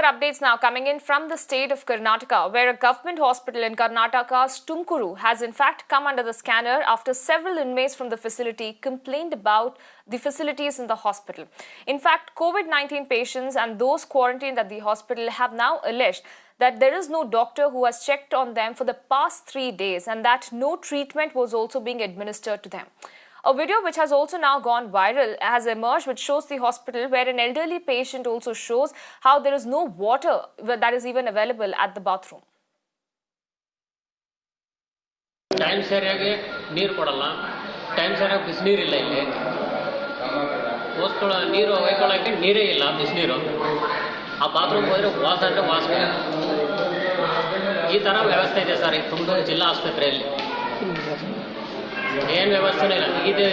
Updates now coming in from the state of Karnataka, where a government hospital in Karnataka's Tumakuru has in fact come under the scanner after several inmates from the facility complained about the facilities in the hospital. In fact, COVID-19 patients and those quarantined at the hospital have now alleged that there is no doctor who has checked on them for the past 3 days and that no treatment was also being administered to them. A video which has also now gone viral has emerged which shows the hospital where an elderly patient also shows how there is no water that is even available at the bathroom. Time seriage neer kodalla time seriage bisneer illa illi hoskola neeru hoykolake neere illa bisneeru aa bathroom hodre waas ante waas ee tara vyavasthe ide sir Tumakuru jilla ಆಸ್ಪತ್ರೆಯಲ್ಲಿ ಏನು ವ್ಯವಸ್ಥೆ ಇಲ್ಲ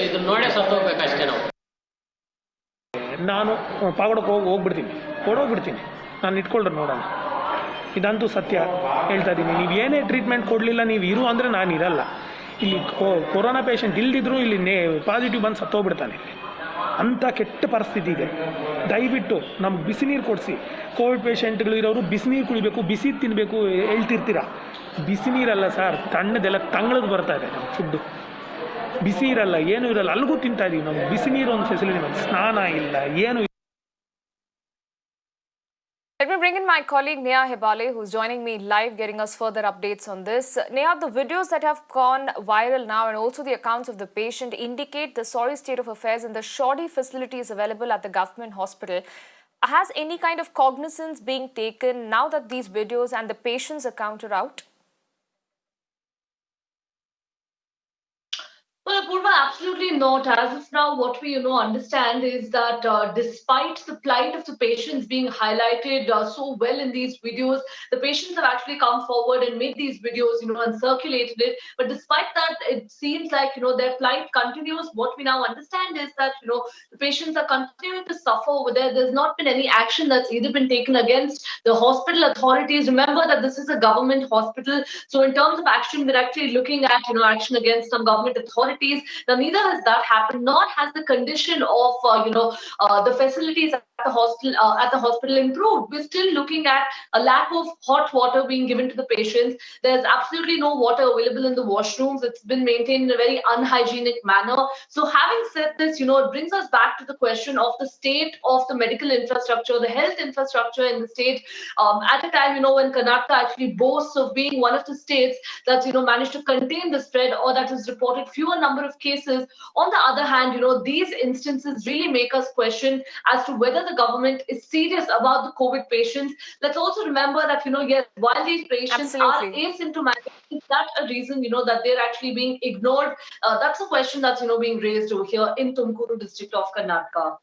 ಇದು ನೋಡೇ ಸತ್ತೋಗ್ಬೇಕಷ್ಟೇ ನಾವು ನಾನು ಪಾಗೋಡಕ್ಕೆ ಹೋಗ್ಬಿಡ್ತೀನಿ ಕೊಡೋಗ್ಬಿಡ್ತೀನಿ ನಾನು ಇಟ್ಕೊಳ್ರಿ ನೋಡೋಣ ಇದಂತೂ ಸತ್ಯ ಹೇಳ್ತಾ ಇದ್ದೀನಿ ನೀವು ಏನೇ ಟ್ರೀಟ್ಮೆಂಟ್ ಕೊಡಲಿಲ್ಲ ನೀವು ಇರು ಅಂದರೆ ನಾನು ಇರಲ್ಲ ಇಲ್ಲಿ ಕೊರೋನಾ ಪೇಷಂಟ್ ಇಲ್ದಿದ್ರು ಇಲ್ಲಿ ಪಾಸಿಟಿವ್ ಬಂದು ಸತ್ತೋಗ್ಬಿಡ್ತಾನೆ ಅಂಥ ಕೆಟ್ಟ ಪರಿಸ್ಥಿತಿ ಇದೆ ದಯವಿಟ್ಟು ನಮ್ಗೆ ಬಿಸಿ ನೀರು ಕೊಡಿಸಿ ಕೋವಿಡ್ ಪೇಷಂಟ್ಗಳು ಇರೋರು ಬಿಸಿ ನೀರು ಕುಡಿಬೇಕು ಬಿಸಿ ತಿನ್ನಬೇಕು ಹೇಳ್ತಿರ್ತೀರ ಬಿಸಿ ನೀರಲ್ಲ ಸರ್ ತಣ್ಣದೆಲ್ಲ ತಂಗಳದು ಬರ್ತಾ ಇದೆ ನಮ್ಮ ಫುಡ್ಡು ಬಿಸಿ ಇರಲ್ಲ ಏನೂ ಇರಲ್ಲ ಅಲ್ಲಿಗೂ ತಿಂತಾ ಇದೀವಿ ನಾವು ಬಿಸಿ ನೀರು ಒಂದು ಫೆಸಿಲಿಟಿ ನಮ್ಗೆ ಸ್ನಾನ ಇಲ್ಲ ಏನು. Let me bring in my colleague Neha Hebale, who's joining me live, getting us further updates on this. Neha, the videos that have gone viral now and also the accounts of the patient indicate the sorry state of affairs in the shoddy facilities available at the government hospital. Has any kind of cognizance being taken now that these videos and the patient's account are out? Well, Purva, absolutely not. As of now, what we understand is that despite the plight of the patients being highlighted so well in these videos, the patients have actually come forward and made these videos, and circulated it. But despite that, it seems like their plight continues. What we now understand is that the patients are continuing to suffer over there. There's not been any action that's either been taken against the hospital authorities. Remember that this is a government hospital, so in terms of action, we're actually looking at action against some government authorities. Now, neither has that happened, nor has the condition of the facilities at the hospital improved. We're still looking at a lack of hot water being given to the patients. There's absolutely no water available in the washrooms. It's been maintained in a very unhygienic manner. So, having said this, it brings us back to the question of the state of the medical infrastructure, the health infrastructure in the state. At a time, when Karnataka actually boasts of being one of the states that's managed to contain the spread, or that has reported fewer number of cases. On the other hand, these instances really make us question as to whether the government is serious about the COVID patients. Let's also remember that, yes, while these patients are asymptomatic, is that a reason, that they're actually being ignored? That's a question that's, being raised over here in Tumakuru district of Karnataka.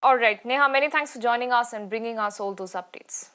All right, Neha, many thanks for joining us and bringing us all those updates.